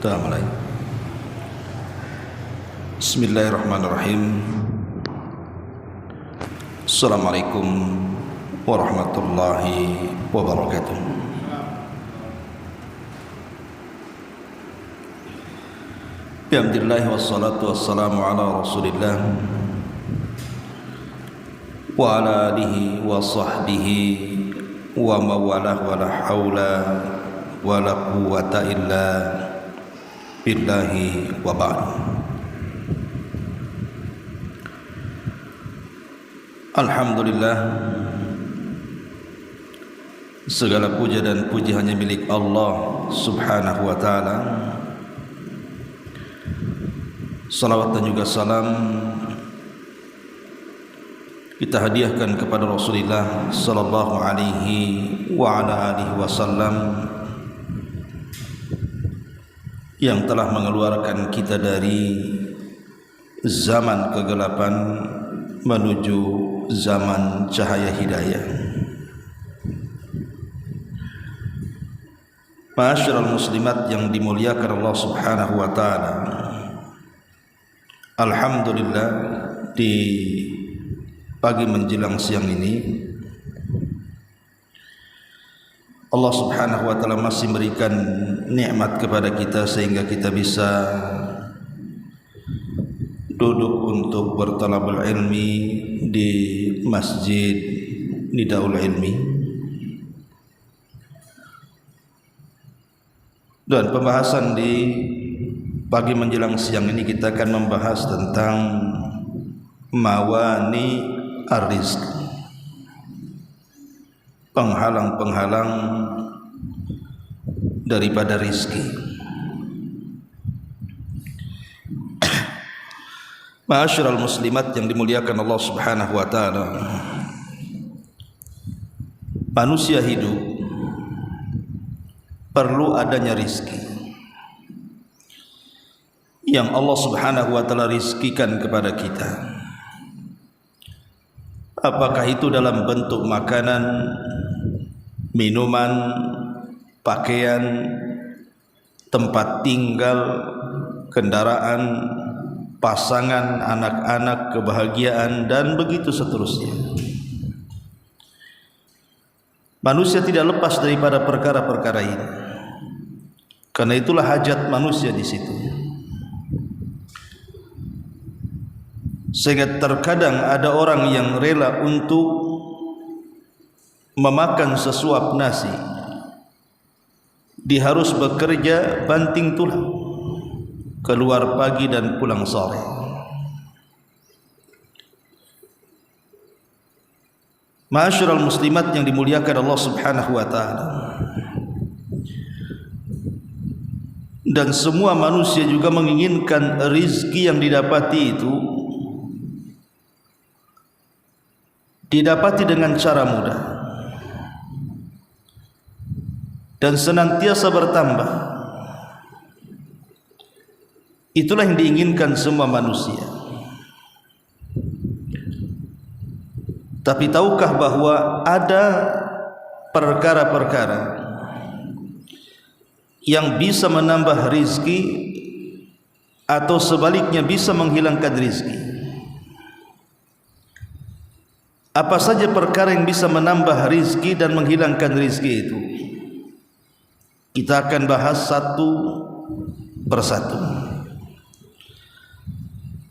Sudah mulai. Bismillahirrahmanirrahim. Assalamualaikum warahmatullahi wabarakatuh. Alhamdulillah wassalatu wassalamu ala Rasulillah wa ala alihi wa sahbihi wa mawalah wa la hawla wa la quwwata illa billahi wa ba'd. Alhamdulillah, segala puja dan puji hanya milik Allah subhanahu wa ta'ala. Salawat dan juga salam kita hadiahkan kepada Rasulullah sallallahu alaihi wa ala alihi wasallam yang telah mengeluarkan kita dari zaman kegelapan menuju zaman cahaya hidayah. Ma'asyiral muslimat yang dimuliakan Allah subhanahu wa ta'ala, alhamdulillah, di pagi menjelang siang ini Allah subhanahu wa ta'ala masih memberikan nikmat kepada kita sehingga kita bisa duduk untuk bertalabul ilmi di Masjid Nidaul Ilmi. Dan pembahasan di pagi menjelang siang ini kita akan membahas tentang mawani ar-rizq, penghalang-penghalang daripada rizki. Ma'asyiral muslimat yang dimuliakan Allah subhanahu wa ta'ala, manusia hidup perlu adanya rizki yang Allah subhanahu wa ta'ala rizkikan kepada kita. Apakah itu dalam bentuk makanan, minuman, pakaian, tempat tinggal, kendaraan, pasangan, anak-anak, kebahagiaan, dan begitu seterusnya. Manusia tidak lepas daripada perkara-perkara ini. Karena itulah hajat manusia di situ. Sehingga terkadang ada orang yang rela untuk memakan sesuap nasi, dia harus bekerja banting tulang, keluar pagi dan pulang sore. Ma'asyiral muslimat yang dimuliakan Allah subhanahu wa ta'ala, dan semua manusia juga menginginkan rizki yang didapati itu didapati dengan cara mudah dan senantiasa bertambah. Itulah yang diinginkan semua manusia. Tapi tahukah bahwa ada perkara-perkara yang bisa menambah rizki atau sebaliknya bisa menghilangkan rizki? Apa saja perkara yang bisa menambah rizki dan menghilangkan rizki itu? Kita akan bahas satu persatu.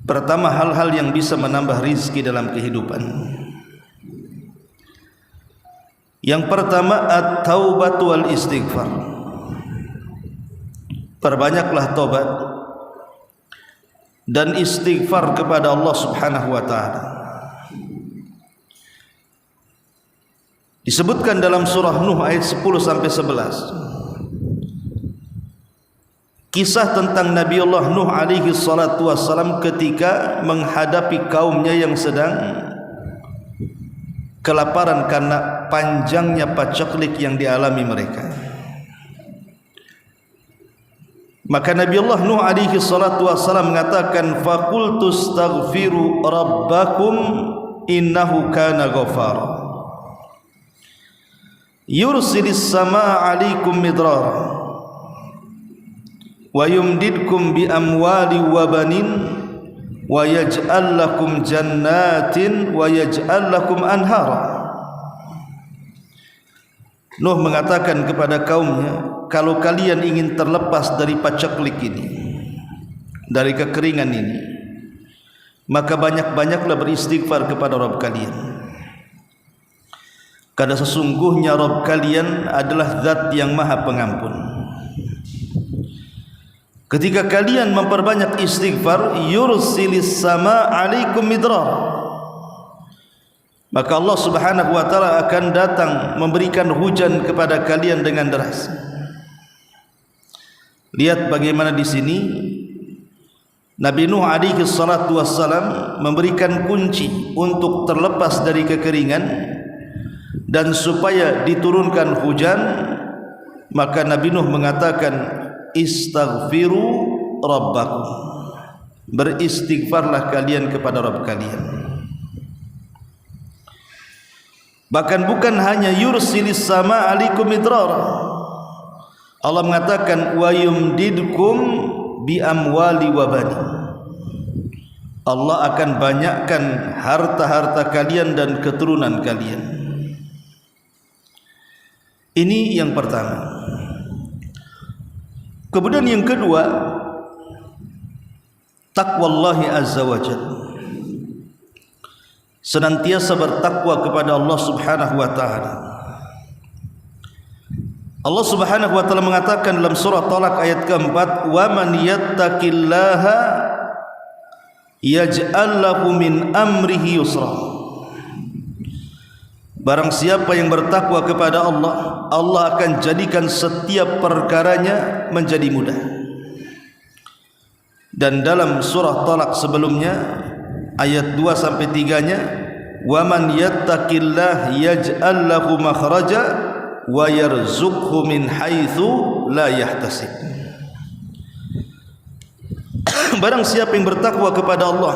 Pertama, hal-hal yang bisa menambah rizki dalam kehidupan. Yang pertama, at-taubatu wal istighfar. Perbanyaklah taubat dan istighfar kepada Allah subhanahu wa ta'ala. Disebutkan dalam surah Nuh ayat 10-11 kisah tentang Nabi Allah Nuh alaihi salatu wassalam ketika menghadapi kaumnya yang sedang kelaparan karena panjangnya paceklik yang dialami mereka. Maka Nabi Allah Nuh alaihi salatu wassalam mengatakan, faqultu astaghfiru rabbakum innahu kana ghafara yursilis samaa alaikum midrara wa yumdidkum bi amwali wa banin wa yaj'al lakum jannatin wa yaj'al lakum anhara. Nuh mengatakan kepada kaumnya, kalau kalian ingin terlepas dari paceklik ini, dari kekeringan ini, maka banyak-banyaklah beristighfar kepada Rabb kalian. Karena sesungguhnya Rabb kalian adalah zat yang maha pengampun. Ketika kalian memperbanyak istighfar, yursilis sama alaikum midrar, maka Allah Subhanahu wa taala akan datang memberikan hujan kepada kalian dengan deras. Lihat bagaimana di sini Nabi Nuh alaihi salatu wassalam memberikan kunci untuk terlepas dari kekeringan dan supaya diturunkan hujan. Maka Nabi Nuh mengatakan, istaghfiru rabbakum, beristighfarlah kalian kepada Rabb kalian. Bahkan bukan hanya yursilis sama alaikum midrar, Allah mengatakan wa yumdidkum bi amwali wa bani, Allah akan banyakkan harta-harta kalian dan keturunan kalian. Ini yang pertama. Kemudian yang kedua, taqwallahi azza wa jalla, senantiasa bertakwa kepada Allah Subhanahu wa taala. Allah Subhanahu wa taala mengatakan dalam surah Talaq ayat keempat, wa man yattaqillaha yaj'al lahu min amrihi yusra. Barang siapa yang bertakwa kepada Allah, Allah akan jadikan setiap perkaranya menjadi mudah. Dan dalam surah Talaq sebelumnya ayat 2 sampai 3-nya, wa man yattaqillah yaj'al lahu makhraja wa yarzuqhu min haitsu la yahtasib. Barang siapa yang bertakwa kepada Allah,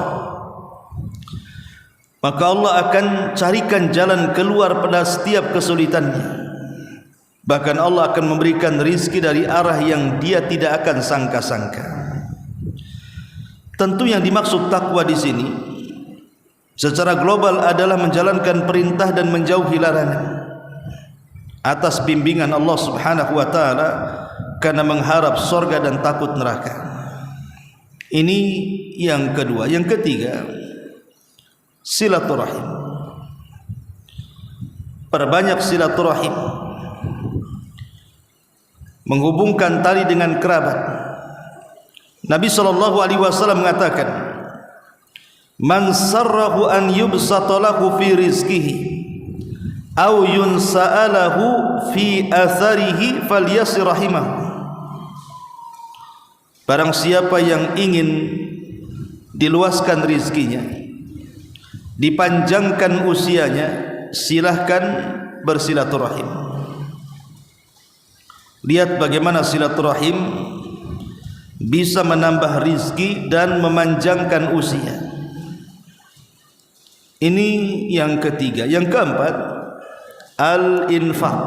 maka Allah akan carikan jalan keluar pada setiap kesulitannya. Bahkan Allah akan memberikan rizki dari arah yang dia tidak akan sangka-sangka. Tentu yang dimaksud takwa di sini secara global adalah menjalankan perintah dan menjauhi larangan atas bimbingan Allah Subhanahu wa taala karena mengharap surga dan takut neraka. Ini yang kedua. Yang ketiga, silaturahim. Perbanyak silaturahim, menghubungkan tali dengan kerabat. Nabi SAW mengatakan, man sarrahu an yubsata lahu fi rizqihi aw yunsa'alahu fi atharihi falyasir rahimahu. Barang siapa yang ingin diluaskan rizkinya, dipanjangkan usianya, silahkan bersilaturahim. Lihat bagaimana silaturahim bisa menambah rizki dan memanjangkan usia. Ini yang ketiga. Yang keempat, al-infaq,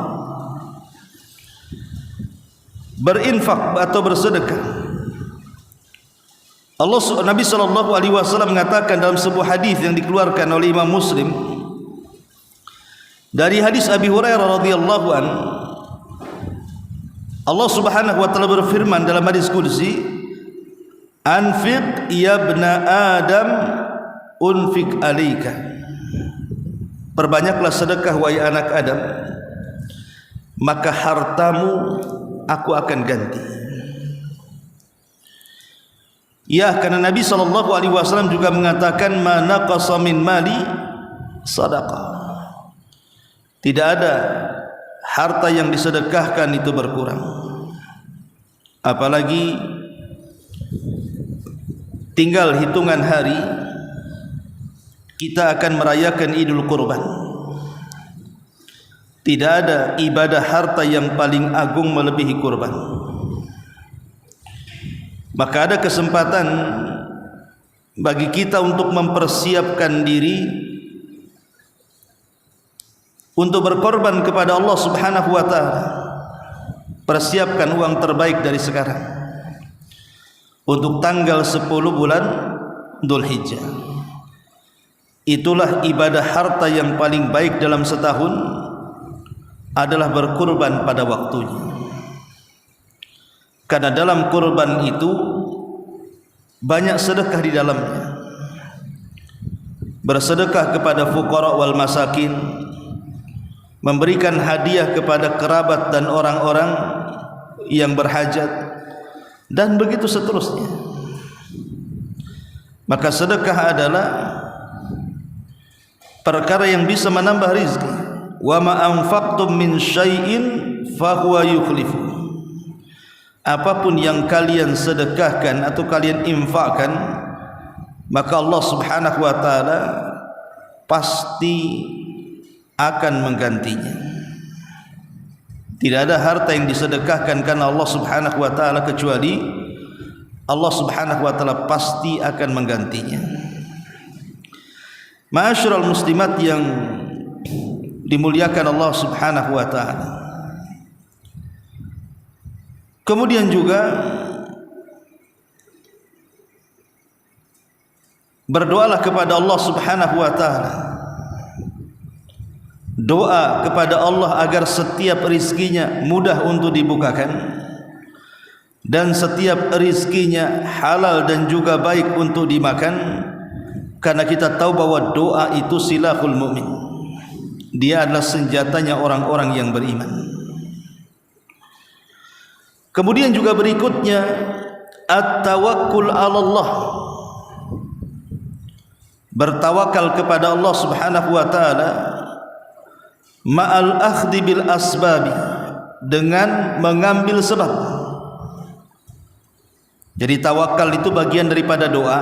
berinfak atau bersedekah. Nabi SAW mengatakan dalam sebuah hadis yang dikeluarkan oleh Imam Muslim dari hadis Abi Hurairah radhiyallahu an, Allah Subhanahu wa taala berfirman dalam hadis qudsi, anfiq ya ibna adam unfiq alaika, perbanyaklah sedekah wahai anak Adam, maka hartamu aku akan ganti. Ya, karena Nabi SAW juga mengatakan, ma naqasa min mali sadaqah, tidak ada harta yang disedekahkan itu berkurang. Apalagi tinggal hitungan hari kita akan merayakan Idul Kurban. Tidak ada ibadah harta yang paling agung melebihi kurban. Maka ada kesempatan bagi kita untuk mempersiapkan diri untuk berkorban kepada Allah Subhanahu wa taala. Persiapkan uang terbaik dari sekarang. untuk tanggal 10 bulan Dzulhijjah. Itulah ibadah harta yang paling baik dalam setahun, adalah berkurban pada waktunya. Karena dalam kurban itu banyak sedekah di dalamnya. Bersedekah kepada fuqara wal masakin, memberikan hadiah kepada kerabat dan orang-orang yang berhajat, dan begitu seterusnya. Maka sedekah adalah perkara yang bisa menambah rizki. Wa ma anfaqtum min syai'in fahuwa yukhlifu. Apapun yang kalian sedekahkan atau kalian infakkan, maka Allah Subhanahu wa taala pasti akan menggantinya. Tidak ada harta yang disedekahkan karena Allah Subhanahu wa taala kecuali Allah Subhanahu wa taala pasti akan menggantinya. Ma'asyiral muslimat yang dimuliakan Allah Subhanahu wa taala. Kemudian juga berdoalah kepada Allah Subhanahu wa taala. Doa kepada Allah agar setiap rizkinya mudah untuk dibukakan, dan setiap rizkinya halal dan juga baik untuk dimakan. Karena kita tahu bahwa doa itu silahul mu'min, dia adalah senjatanya orang-orang yang beriman. Kemudian juga berikutnya at-tawakkul 'ala Allah, bertawakal kepada Allah Subhanahu wa taala ma'al akhdhi bil asbabi, dengan mengambil sebab. Jadi tawakal itu bagian daripada doa,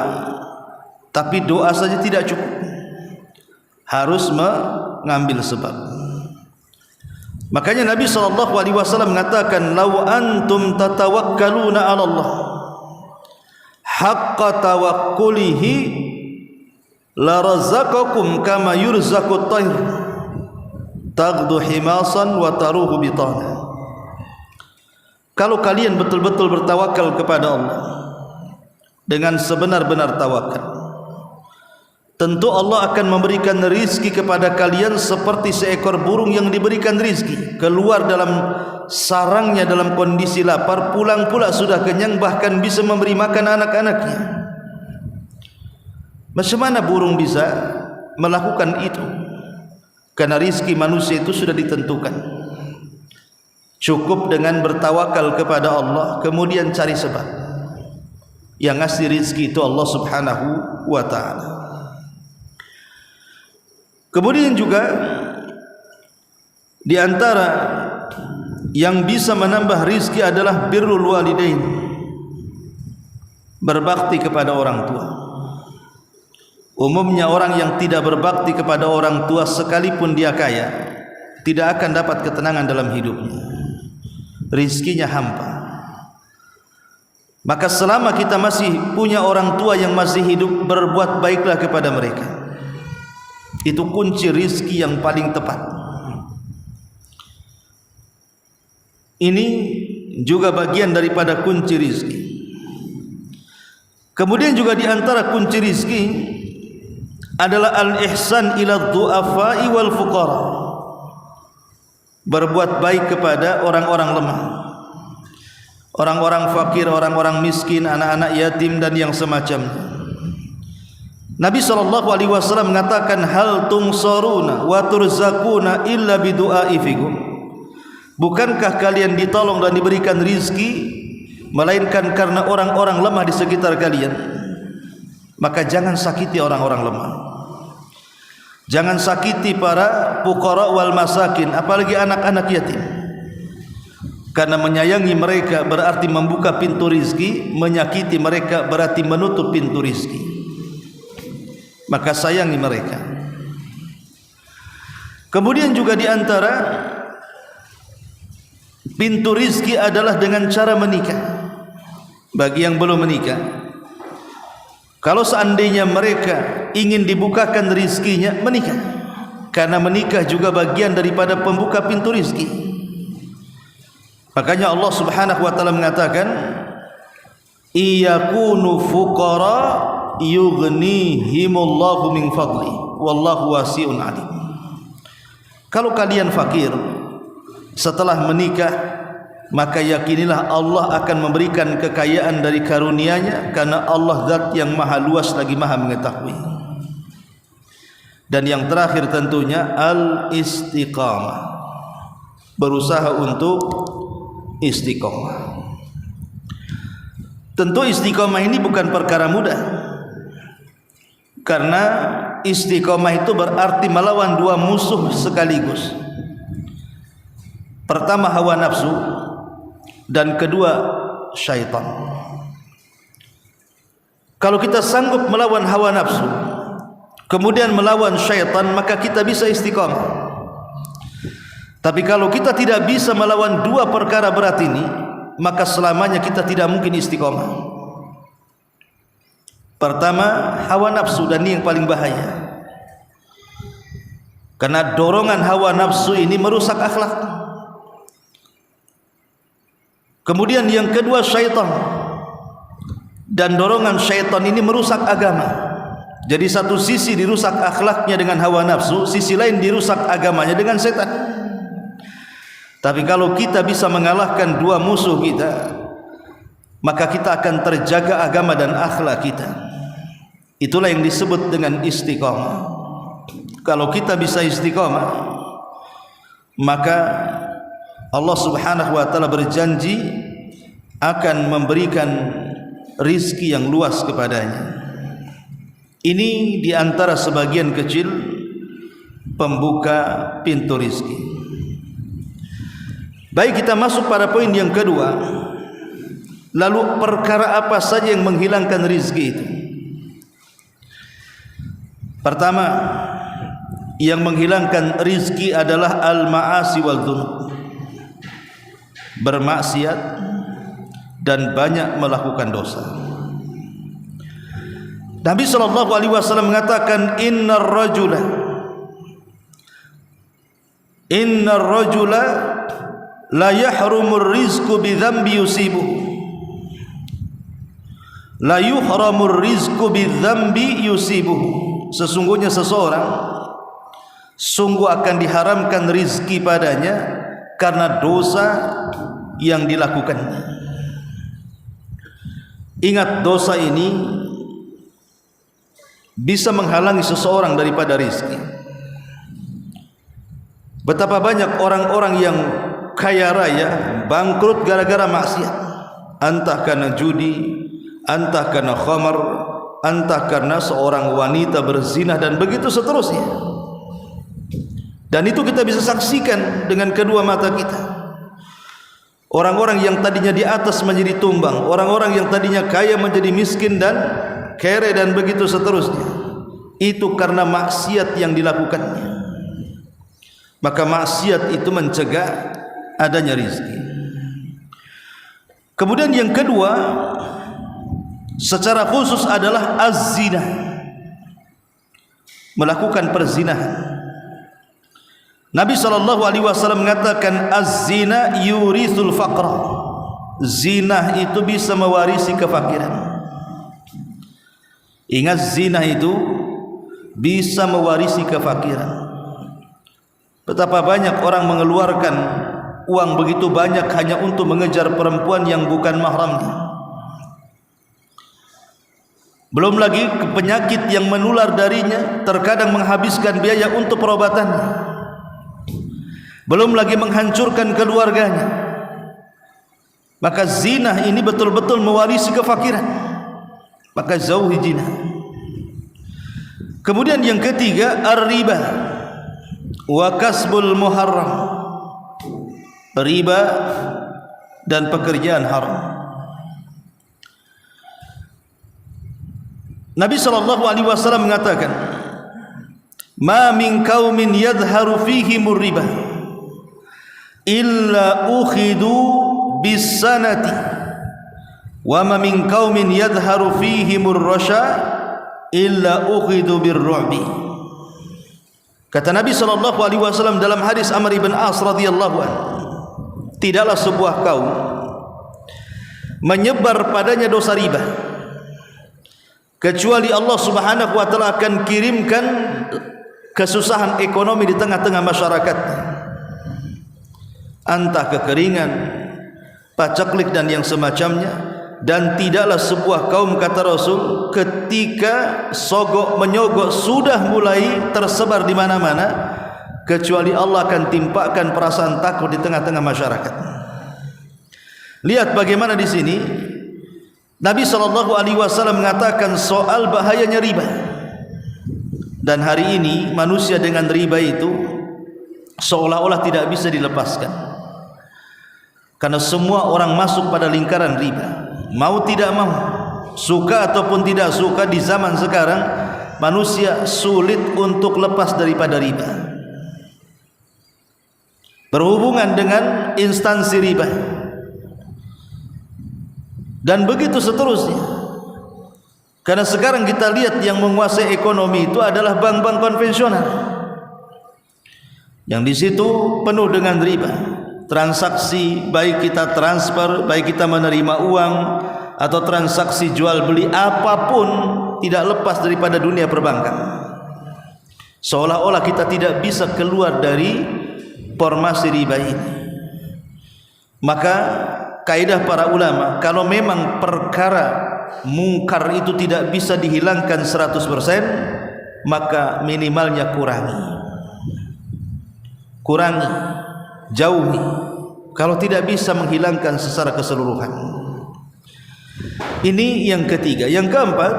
tapi doa saja tidak cukup, harus mengambil sebab. Makanya Nabi SAW mengatakan, "Lau antum tatawakkaluna 'ala Allah haqqa tawakkulihi la razaqakum kama yurzaqut tayr taghdu himasan wa taruhu bitana." Kalau kalian betul-betul bertawakal kepada Allah dengan sebenar-benar tawakal, tentu Allah akan memberikan rizki kepada kalian seperti seekor burung yang diberikan rizki, keluar dalam sarangnya dalam kondisi lapar, pulang pula sudah kenyang, bahkan bisa memberi makan anak-anaknya. Macam mana burung bisa melakukan itu? Karena rizki manusia itu sudah ditentukan. Cukup dengan bertawakal kepada Allah, kemudian cari sebab. Yang ngasih rizki itu Allah Subhanahu wa ta'ala. Kemudian juga di antara yang bisa menambah rizki adalah birrul walidain, berbakti kepada orang tua. Umumnya orang yang tidak berbakti kepada orang tua sekalipun dia kaya, tidak akan dapat ketenangan dalam hidupnya, rizkinya hampa. Maka selama kita masih punya orang tua yang masih hidup, berbuat baiklah kepada mereka. Itu kunci rizki yang paling tepat. Ini juga bagian daripada kunci rizki. Kemudian juga di antara kunci rizki adalah al-ihsan ila du'afa'i wal fuqara, berbuat baik kepada orang-orang lemah, orang-orang fakir, orang-orang miskin, anak-anak yatim dan yang semacamnya. Nabi SAW mengatakan, hal tungsaruna wa turzakuna illa bidu'ai fikum. Bukankah kalian ditolong dan diberikan rizki melainkan karena orang-orang lemah di sekitar kalian? Maka jangan sakiti orang-orang lemah, jangan sakiti para fuqara wal masakin, apalagi anak-anak yatim. Karena menyayangi mereka berarti membuka pintu rizki, menyakiti mereka berarti menutup pintu rizki. Maka sayangi mereka. Kemudian juga di antara pintu rizki adalah dengan cara menikah. Bagi yang belum menikah, kalau seandainya mereka ingin dibukakan rizkinya, menikah. Karena menikah juga bagian daripada pembuka pintu rizki. Makanya Allah Subhanahu wa ta'ala mengatakan, iyakunu fuqara yughnihimullahu min fadli wallahu wasi'un alim. Kalau kalian fakir setelah menikah, maka yakinilah Allah akan memberikan kekayaan dari karunia-Nya, karena Allah zat yang maha luas lagi maha mengetahui. Dan yang terakhir tentunya al-istiqamah, berusaha untuk istiqamah. Tentu istiqamah ini bukan perkara mudah, karena istiqamah itu berarti melawan dua musuh sekaligus. Pertama hawa nafsu, dan kedua syaitan. Kalau kita sanggup melawan hawa nafsu, kemudian melawan syaitan, maka kita bisa istiqamah. Tapi kalau kita tidak bisa melawan dua perkara berat ini, maka selamanya kita tidak mungkin istiqamah. Pertama hawa nafsu, dan ini yang paling bahaya, karena dorongan hawa nafsu ini merusak akhlak. Kemudian yang kedua syaitan, dan dorongan syaitan ini merusak agama. Jadi satu sisi dirusak akhlaknya dengan hawa nafsu, sisi lain dirusak agamanya dengan setan. Tapi kalau kita bisa mengalahkan dua musuh kita, maka kita akan terjaga agama dan akhlak kita. Itulah yang disebut dengan istiqamah. Kalau kita bisa istiqamah, maka Allah Subhanahu wa taala berjanji akan memberikan rizki yang luas kepadanya. Ini di antara sebagian kecil pembuka pintu rizki. Baik, kita masuk pada poin yang kedua. Lalu perkara apa saja yang menghilangkan rizki itu? Pertama, yang menghilangkan rizki adalah al-ma'asi wal dzunub, bermaksiat dan banyak melakukan dosa. Nabi SAW mengatakan, innar rajula la yahrumur rizqu bi dzambi yusibuhu, la yuhramur rizqu bi dzambi yusibuhu. Sesungguhnya seseorang sungguh akan diharamkan rizki padanya karena dosa yang dilakukannya. Ingat, dosa ini bisa menghalangi seseorang daripada rizki. Betapa banyak orang-orang yang kaya raya bangkrut gara-gara maksiat, entah karena judi, entah karena khamar, entah karena seorang wanita berzina, dan begitu seterusnya. Dan itu kita bisa saksikan dengan kedua mata kita. Orang-orang yang tadinya di atas menjadi tumbang, orang-orang yang tadinya kaya menjadi miskin dan kere, dan begitu seterusnya. Itu karena maksiat yang dilakukannya. Maka maksiat itu mencegah adanya rizki. Kemudian yang kedua secara khusus adalah az-zina, melakukan perzinahan. Nabi SAW mengatakan, az-zina yurithul faqra, zina itu bisa mewarisi kefakiran. Ingat, zina itu bisa mewarisi kefakiran. Betapa banyak orang mengeluarkan uang begitu banyak hanya untuk mengejar perempuan yang bukan mahramnya. Belum lagi penyakit yang menular darinya, terkadang menghabiskan biaya untuk perobatannya. Belum lagi menghancurkan keluarganya. Maka zina ini betul-betul mewarisi kefakiran. Maka jauhi zina. Kemudian yang ketiga, ar-riba wa kasbul muharram, riba dan pekerjaan haram. Nabi SAW mengatakan, ma min qaumin yadharu fihimur riba illa ukhidu bis sanati, wa ma min qaumin yadharu fihimur rasya illa ukhidu bir ru'bi. Kata Nabi SAW dalam hadis Amr ibn As radhiyallahu anhu, tidaklah sebuah kaum menyebar padanya dosa riba, kecuali Allah Subhanahu wa taala akan kirimkan kesusahan ekonomi di tengah-tengah masyarakat, entah kekeringan, pacaklik dan yang semacamnya. Dan tidaklah sebuah kaum, kata Rasul, ketika sogok menyogok sudah mulai tersebar di mana-mana, kecuali Allah akan timpakan perasaan takut di tengah-tengah masyarakat. Lihat bagaimana di sini Nabi SAW mengatakan soal bahayanya riba. Dan hari ini manusia dengan riba itu seolah-olah tidak bisa dilepaskan, karena semua orang masuk pada lingkaran riba. Mau tidak mau, suka ataupun tidak suka, di zaman sekarang manusia sulit untuk lepas daripada riba, berhubungan dengan instansi riba, dan begitu seterusnya. Karena sekarang kita lihat yang menguasai ekonomi itu adalah bank-bank konvensional, yang di situ penuh dengan riba. Transaksi, baik kita transfer, baik kita menerima uang, atau transaksi jual beli apapun, tidak lepas daripada dunia perbankan. Seolah-olah kita tidak bisa keluar dari formasi riba ini. Maka kaidah para ulama, kalau memang perkara mungkar itu tidak bisa dihilangkan 100%, maka minimalnya kurangi, jauhi, kalau tidak bisa menghilangkan secara keseluruhan. Ini yang ketiga. Yang keempat,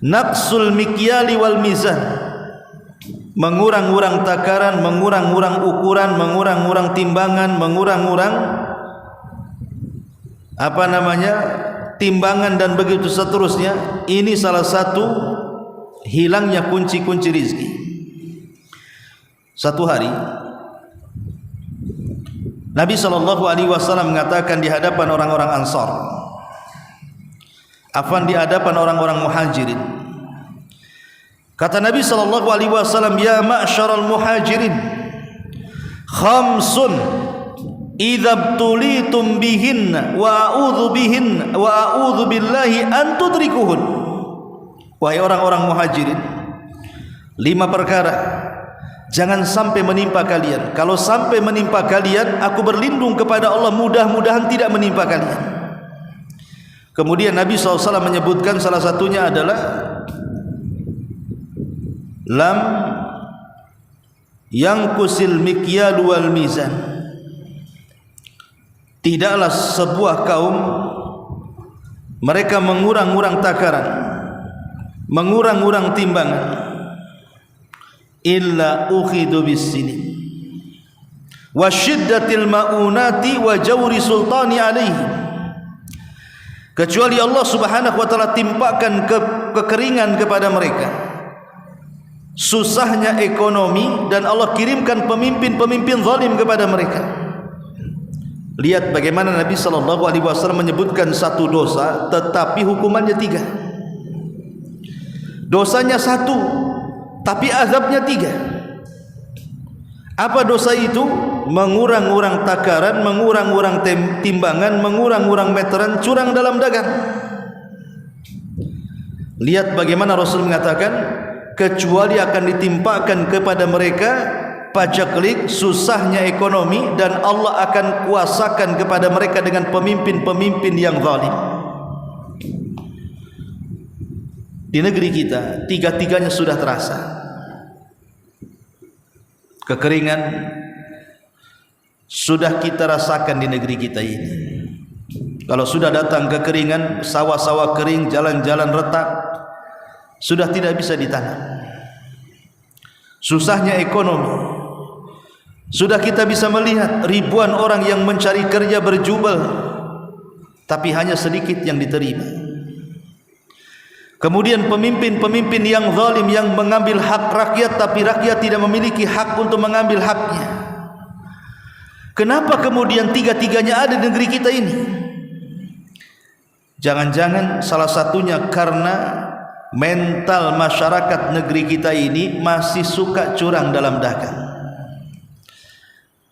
naqsul mikyali wal mizan, mengurang-urang takaran, mengurang-urang ukuran, mengurang-urang timbangan, mengurang-urang timbangan dan begitu seterusnya. Ini salah satu hilangnya kunci-kunci rizki. Satu hari Nabi SAW mengatakan di hadapan orang-orang Ansar, di hadapan orang-orang Muhajirin, kata Nabi SAW, ya ma'syaral muhajirin, khamsun idza btulitum bihinna wa a'udzu billahi an tudrikuhun. Wahai orang-orang Muhajirin, 5 perkara jangan sampai menimpa kalian. Kalau sampai menimpa kalian, aku berlindung kepada Allah, mudah-mudahan tidak menimpa kalian. Kemudian Nabi SAW menyebutkan salah satunya adalah lam yangkusil mikyal wal mizan. Tidaklah sebuah kaum mereka mengurang-urang takaran, mengurang-urang timbangan, illa ukhidu bis-sinin wa syiddatil maunati wa jawri sultani alaihi, kecuali Allah Subhanahu wa taala timpakan kekeringan kepada mereka, susahnya ekonomi, dan Allah kirimkan pemimpin-pemimpin zalim kepada mereka. Lihat bagaimana Nabi SAW menyebutkan satu dosa tetapi hukumannya 3. Dosanya 1 tapi azabnya 3. Apa dosa itu? Mengurang-urang takaran, mengurang-urang timbangan, mengurang-urang meteran, curang dalam dagang. Lihat bagaimana Rasul mengatakan, kecuali akan ditimpakan kepada mereka pacaklik, susahnya ekonomi, dan Allah akan kuasakan kepada mereka dengan pemimpin-pemimpin yang zalim. Di negeri kita 3-tiganya sudah terasa. Kekeringan sudah kita rasakan di negeri kita ini. Kalau sudah datang kekeringan, sawah-sawah kering, jalan-jalan retak, sudah tidak bisa ditanam. Susahnya ekonomi, sudah kita bisa melihat ribuan orang yang mencari kerja berjubel, tapi hanya sedikit yang diterima. Kemudian pemimpin-pemimpin yang zalim, yang mengambil hak rakyat, tapi rakyat tidak memiliki hak untuk mengambil haknya. Kenapa kemudian 3-tiganya ada di negeri kita ini? Jangan-jangan salah satunya karena mental masyarakat negeri kita ini masih suka curang dalam dagang.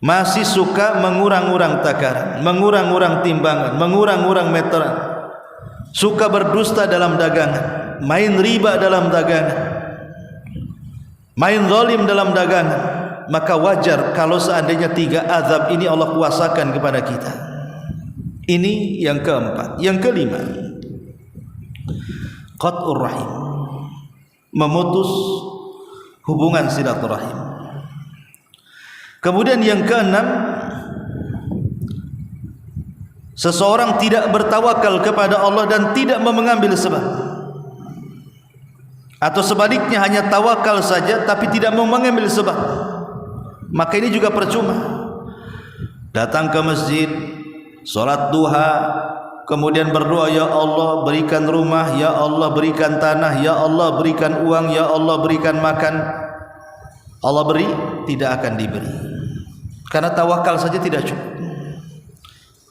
masih suka mengurang-urang takaran, mengurang-urang timbangan, mengurang-urang meteran, suka berdusta dalam dagangan, main riba dalam dagangan, main zalim dalam dagangan, maka wajar kalau seandainya 3 azab ini Allah kuasakan kepada kita. Ini yang keempat. Yang kelima, qat'ur rahim, memutus hubungan silaturahim. Kemudian yang keenam, seseorang tidak bertawakal kepada Allah dan tidak mengambil sebab, atau sebaliknya hanya tawakal saja tapi tidak mau mengambil sebab, maka ini juga percuma. Datang ke masjid, salat duha, kemudian berdoa, ya Allah berikan rumah, ya Allah berikan tanah, ya Allah berikan uang, ya Allah berikan makan. Allah beri, tidak akan diberi, karena tawakal saja tidak cukup.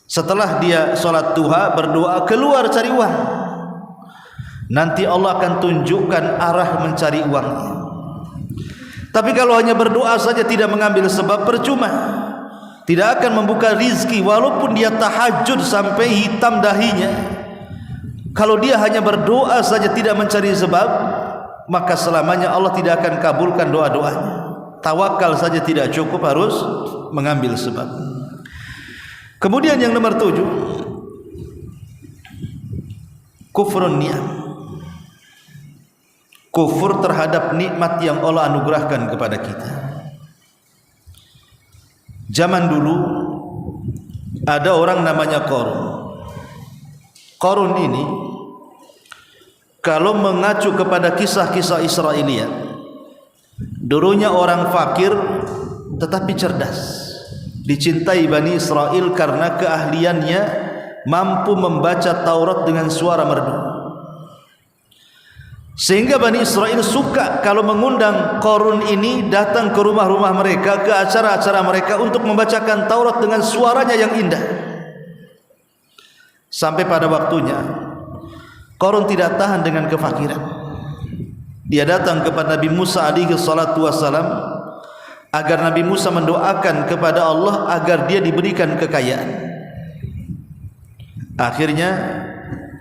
Setelah dia salat duha, berdoa, keluar cari uang, nanti Allah akan tunjukkan arah mencari uangnya. Tapi kalau hanya berdoa saja tidak mengambil sebab, percuma, tidak akan membuka rizki. Walaupun dia tahajud sampai hitam dahinya, kalau dia hanya berdoa saja tidak mencari sebab, maka selamanya Allah tidak akan kabulkan doa-doanya. Tawakal saja tidak cukup, harus mengambil sebab. Kemudian yang nomor 7, kufrun ni'am, kufur terhadap nikmat yang Allah anugerahkan kepada kita. Zaman dulu ada orang namanya Qarun. Qarun ini kalau mengacu kepada kisah-kisah Israiliyat, dulunya orang fakir tetapi cerdas, dicintai Bani Israel karena keahliannya mampu membaca Taurat dengan suara merdu. Sehingga Bani Israel suka kalau mengundang Qarun ini datang ke rumah-rumah mereka, ke acara-acara mereka untuk membacakan Taurat dengan suaranya yang indah. Sampai pada waktunya Qarun tidak tahan dengan kefakiran. Dia datang kepada Nabi Musa alaihi salatu wassalam agar Nabi Musa mendoakan kepada Allah agar dia diberikan kekayaan. Akhirnya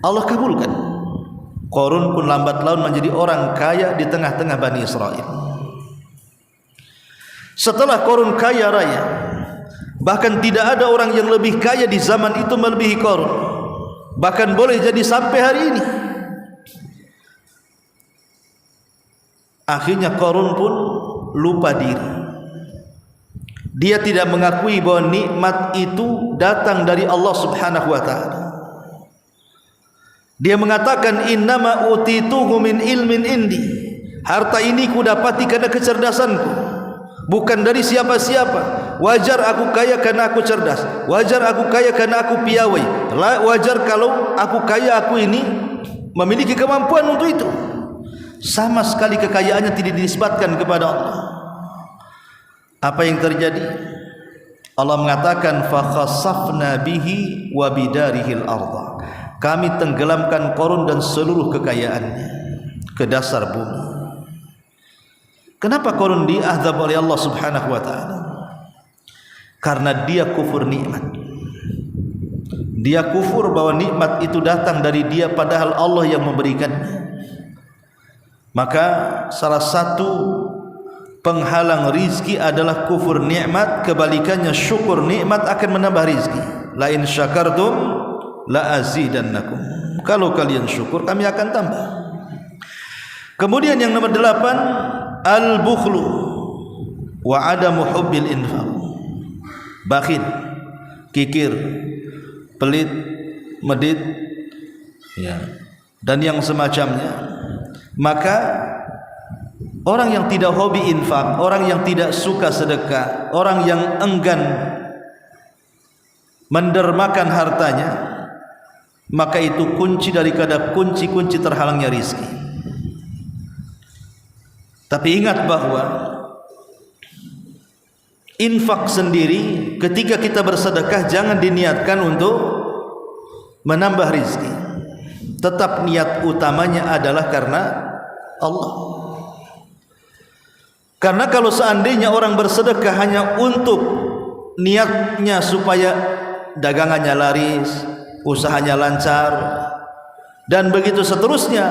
Allah kabulkan. Qarun pun lambat laun menjadi orang kaya di tengah-tengah Bani Israel. Setelah Qarun kaya raya, bahkan tidak ada orang yang lebih kaya di zaman itu melebihi Qarun, bahkan boleh jadi sampai hari ini. Akhirnya Qarun pun lupa diri. Dia tidak mengakui bahwa nikmat itu datang dari Allah Subhanahu wa taala. Dia mengatakan, innama utituhu min ilmin indi, harta ini ku dapati karena kecerdasanku, bukan dari siapa-siapa. Wajar aku kaya karena aku cerdas, wajar aku kaya karena aku piawai, wajar kalau aku kaya, aku ini memiliki kemampuan untuk itu. Sama sekali kekayaannya tidak dinisbatkan kepada Allah. Apa yang terjadi? Allah mengatakan, fa khasafna bihi wa bidarihil ardh, kami tenggelamkan Qarun dan seluruh kekayaannya ke dasar bumi. Kenapa Qarun diazab oleh Allah Subhanahu wa taala? Karena dia kufur nikmat. Dia kufur bahwa nikmat itu datang dari dia padahal Allah yang memberikannya. Maka salah satu penghalang rizki adalah kufur nikmat. Kebalikannya syukur nikmat akan menambah rizki. La in syakartum la azidannakum, kalau kalian syukur kami akan tambah. Kemudian yang nomor 8, al-bukhlu wa adamu hubbil infaq, bakhil, kikir, pelit, medit, ya, dan yang semacamnya. Maka orang yang tidak hobi infak, orang yang tidak suka sedekah, orang yang enggan mendermakan hartanya, maka itu kunci daripada kunci-kunci terhalangnya rizki. Tapi ingat bahwa infak sendiri ketika kita bersedekah jangan diniatkan untuk menambah rizki. Tetap niat utamanya adalah karena Allah. Karena kalau seandainya orang bersedekah hanya untuk niatnya supaya dagangannya laris, usahanya lancar, dan begitu seterusnya,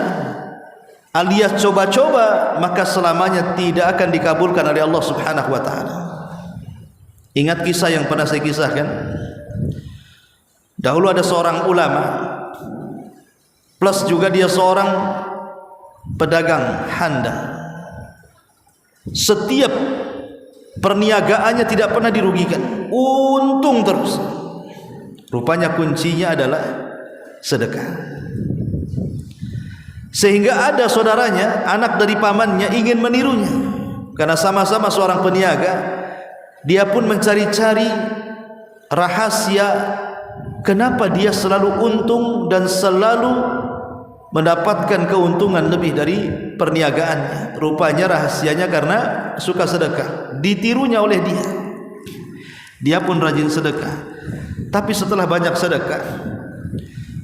alias coba-coba, maka selamanya tidak akan dikabulkan oleh Allah Subhanahu wa taala. Ingat kisah yang pernah saya kisahkan. Dahulu ada seorang ulama, plus juga dia seorang pedagang handal. Setiap perniagaannya tidak pernah dirugikan, untung terus. Rupanya kuncinya adalah sedekah. Sehingga ada saudaranya, anak dari pamannya, ingin menirunya. Karena sama-sama seorang peniaga, dia pun mencari-cari rahasia kenapa dia selalu untung dan selalu mendapatkan keuntungan lebih dari perniagaannya. Rupanya rahasianya karena suka sedekah. Ditirunya oleh dia. Dia pun rajin sedekah. Tapi setelah banyak sedekah,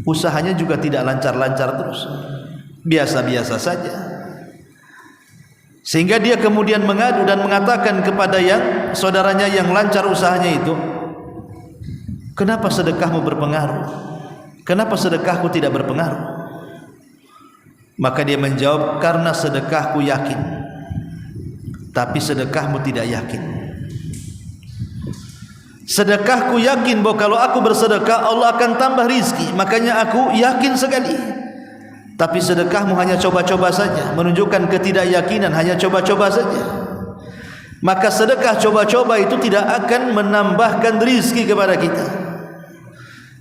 usahanya juga tidak lancar-lancar terus, biasa-biasa saja. Sehingga dia kemudian mengadu dan mengatakan kepada yang saudaranya yang lancar usahanya itu, kenapa sedekahmu berpengaruh? Kenapa sedekahku tidak berpengaruh? Maka dia menjawab, karena sedekahku yakin, tapi sedekahmu tidak yakin. Sedekahku yakin bahwa kalau aku bersedekah Allah akan tambah rizki, makanya aku yakin sekali. Tapi sedekahmu hanya coba-coba saja, menunjukkan ketidakyakinan, hanya coba-coba saja. Maka sedekah coba-coba itu tidak akan menambahkan rizki kepada kita.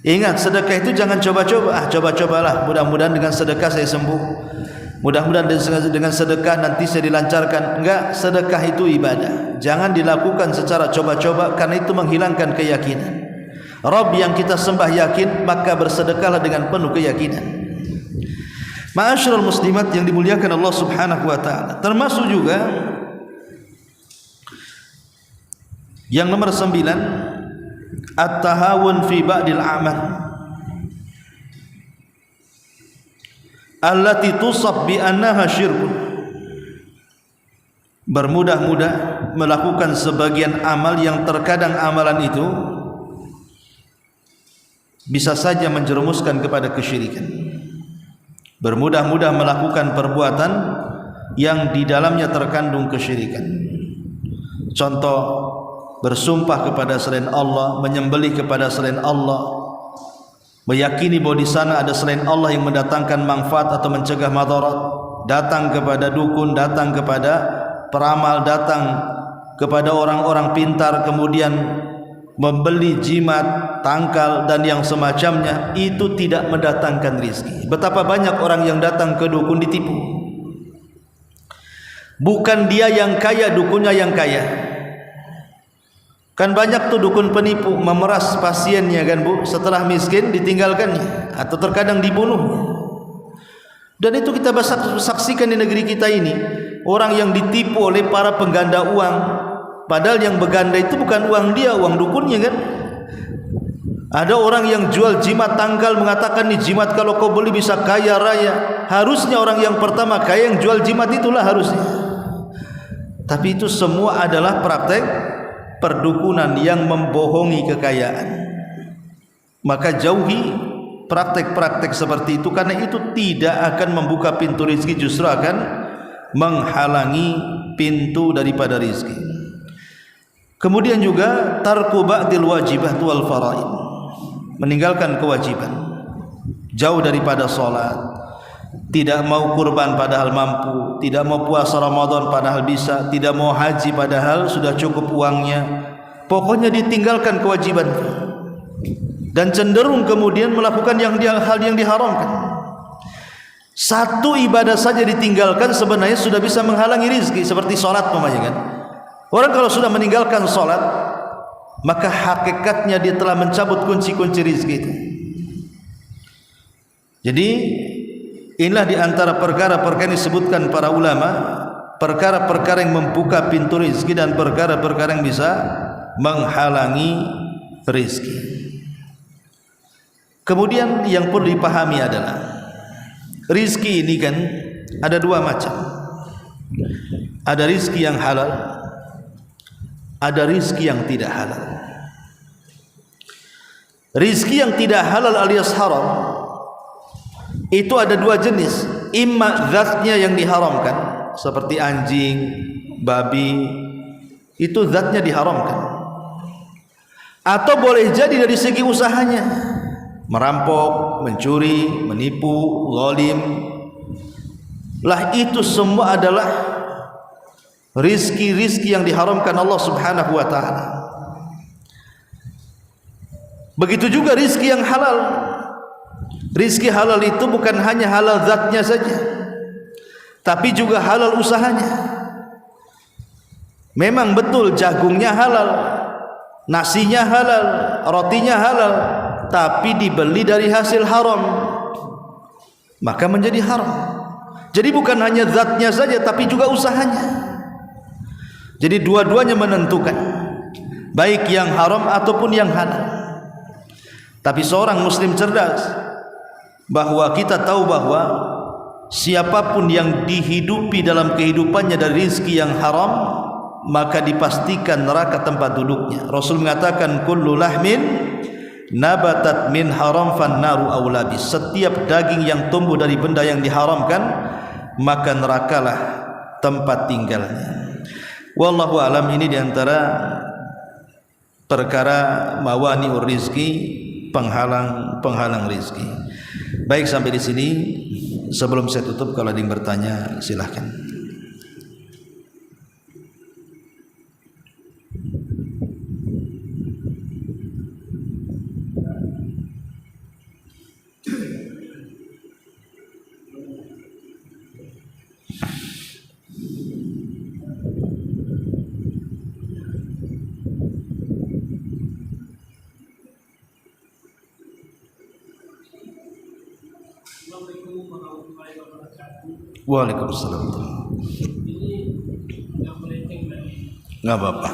Ingat, sedekah itu jangan coba-coba. Coba-cobalah, mudah-mudahan dengan sedekah saya sembuh, mudah-mudahan dengan sedekah nanti saya dilancarkan. Enggak, sedekah itu ibadah. Jangan dilakukan secara coba-coba, karena itu menghilangkan keyakinan. Rabb yang kita sembah yakin, maka bersedekahlah dengan penuh keyakinan. Ma'asyiral muslimat yang dimuliakan Allah Subhanahu wa taala, termasuk juga yang nomor 9, at-tahawun fi ba'dil a'mal allati tusab bi annaha syirkun. Bermudah-mudah melakukan sebagian amal yang terkadang amalan itu bisa saja menjerumuskan kepada kesyirikan. Bermudah-mudah melakukan perbuatan yang di dalamnya terkandung kesyirikan. Contoh, bersumpah kepada selain Allah, menyembelih kepada selain Allah, meyakini bahwa di sana ada selain Allah yang mendatangkan manfaat atau mencegah madarat, datang kepada dukun, datang kepada peramal, datang kepada orang-orang pintar, kemudian membeli jimat, tangkal dan yang semacamnya, itu tidak mendatangkan rizki. Betapa banyak orang yang datang ke dukun ditipu. Bukan dia yang kaya, dukunnya yang kaya. Kan banyak tuh dukun penipu, memeras pasiennya kan Bu, setelah miskin ditinggalkannya atau terkadang dibunuhnya. Dan itu kita saksikan di negeri kita ini, orang yang ditipu oleh para pengganda uang, padahal yang berganda itu bukan uang dia, uang dukunnya kan. Ada orang yang jual jimat tangkal, mengatakan nih jimat kalau kau beli bisa kaya raya. Harusnya orang yang pertama kaya yang jual jimat itulah harusnya. Tapi itu semua adalah praktek perdukunan yang membohongi kekayaan. Maka jauhi praktek-praktek seperti itu, karena itu tidak akan membuka pintu rizki, justru akan menghalangi pintu daripada rizki. Kemudian juga tarku ba'dil wajibat wal faraid, meninggalkan kewajiban, jauh daripada sholat, tidak mau kurban padahal mampu, tidak mau puasa Ramadan padahal bisa, tidak mau haji padahal sudah cukup uangnya. Pokoknya ditinggalkan kewajiban dan cenderung kemudian melakukan hal yang diharamkan. Satu ibadah saja ditinggalkan sebenarnya sudah bisa menghalangi rizki, seperti sholat umpamanya kan. Orang kalau sudah meninggalkan sholat, maka hakikatnya dia telah mencabut kunci-kunci rizki itu. Jadi inilah di antara perkara-perkara yang disebutkan para ulama, perkara-perkara yang membuka pintu rizki dan perkara-perkara yang bisa menghalangi rizki. Kemudian yang perlu dipahami adalah rizki ini kan ada dua macam. Ada rizki yang halal, ada rizki yang tidak halal. rizki yang tidak halal alias haram itu ada dua jenis. Imma zatnya yang diharamkan, seperti anjing, babi, itu zatnya diharamkan. Atau boleh jadi dari segi usahanya, merampok, mencuri, menipu, zalim. Lah itu semua adalah rizki-rizki yang diharamkan Allah Subhanahu wa ta'ala. Begitu juga rizki yang halal. Rizki halal itu bukan hanya halal zatnya saja, tapi juga halal usahanya. Memang betul jagungnya halal, nasinya halal, rotinya halal, tapi dibeli dari hasil haram, maka menjadi haram. Jadi bukan hanya zatnya saja, tapi juga usahanya. Jadi dua-duanya menentukan, baik yang haram ataupun yang halal. Tapi seorang muslim cerdas, bahwa kita tahu bahwa siapapun yang dihidupi dalam kehidupannya dari rizki yang haram, maka dipastikan neraka tempat duduknya. Rasul mengatakan, kullu lahmin nabatat min haram fannaru aulabi. Setiap daging yang tumbuh dari benda yang diharamkan, maka nerakalah tempat tinggalnya. Wallahu alam. Ini diantara perkara mawani'ur rizki, penghalang rizki. Baik, sampai di sini. Sebelum saya tutup, kalau ada yang bertanya silahkan. Waalaikumsalam. Nggak apa-apa.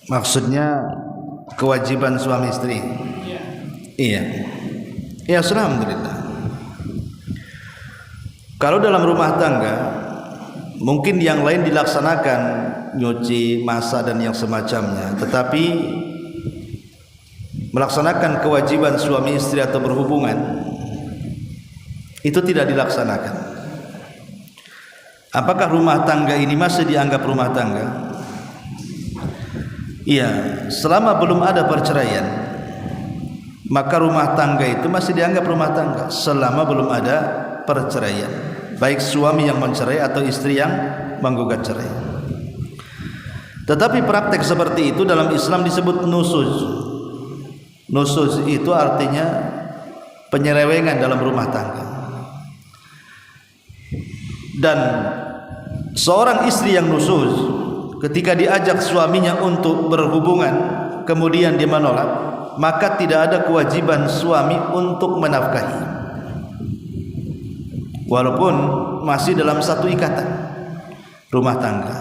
Maksudnya kewajiban suami istri. Iya. Ya, alhamdulillah. Kalau dalam rumah tangga mungkin yang lain dilaksanakan, nyuci, masak dan yang semacamnya, tetapi melaksanakan kewajiban suami istri atau berhubungan itu tidak dilaksanakan. Apakah rumah tangga ini masih dianggap rumah tangga? Iya, selama belum ada perceraian, maka rumah tangga itu masih dianggap rumah tangga selama belum ada perceraian, baik suami yang mencerai atau istri yang menggugat cerai. Tetapi praktek seperti itu dalam Islam disebut nusuz. Nusuz itu artinya penyelewengan dalam rumah tangga. Dan seorang istri yang nusuz, ketika diajak suaminya untuk berhubungan kemudian dia menolak, maka tidak ada kewajiban suami untuk menafkahi, walaupun masih dalam satu ikatan rumah tangga.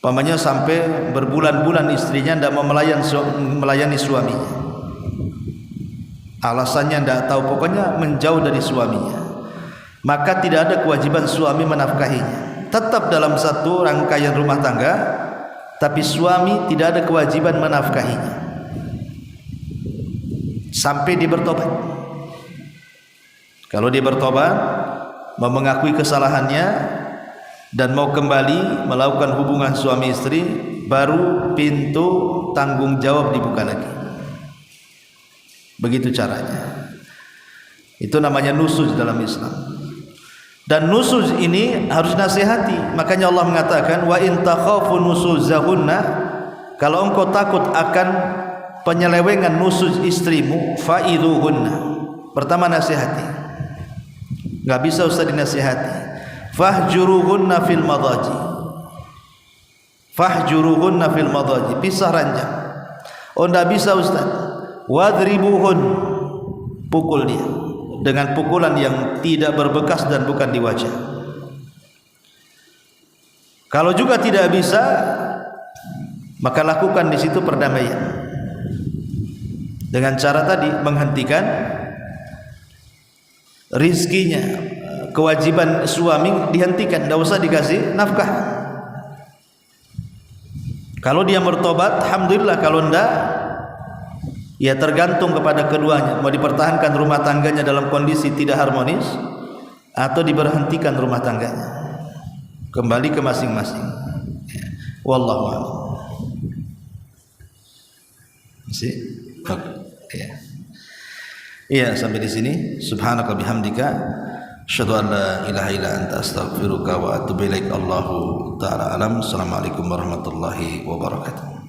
Pamannya sampai berbulan-bulan istrinya tidak mau melayani suaminya, alasannya tidak tahu, pokoknya menjauh dari suaminya, maka tidak ada kewajiban suami menafkahinya. Tetap dalam satu rangkaian rumah tangga, tapi suami tidak ada kewajiban menafkahinya sampai dia bertobat. Kalau dia bertobat, mau mengakui kesalahannya dan mau kembali melakukan hubungan suami istri, baru pintu tanggung jawab dibuka lagi. Begitu caranya. Itu namanya nusuz dalam Islam. Dan nusuz ini harus nasihati. Makanya Allah mengatakan, wa in takhafu nusuzahunna, kalau engkau takut akan penyelewengan nusuz istrimu, fa'idhuhunna. Pertama nasihati. Enggak bisa Ustaz dinasihati. Fahjuruhunna fil madaji. Fahjuruhunna fil madaji, pisah ranjang. Oh enggak bisa Ustaz. Wadribuhun, pukul dia. dengan pukulan yang tidak berbekas dan bukan di wajah. Kalau juga tidak bisa, maka lakukan di situ perdamaian dengan cara tadi menghentikan rizkinya, kewajiban suami dihentikan, tidak usah dikasih nafkah. Kalau dia bertobat, alhamdulillah. Kalau tidak, ya tergantung kepada keduanya, mau dipertahankan rumah tangganya dalam kondisi tidak harmonis atau diberhentikan rumah tangganya, kembali ke masing-masing. Wallahu a'lam. Masih? Ya. Iya, sampai di sini. Subhanaka bihamdika asyhadu an la ilaha illa anta astaghfiruka wa atubu ilaik. Allahu ta'ala alam. Assalamualaikum warahmatullahi wabarakatuh.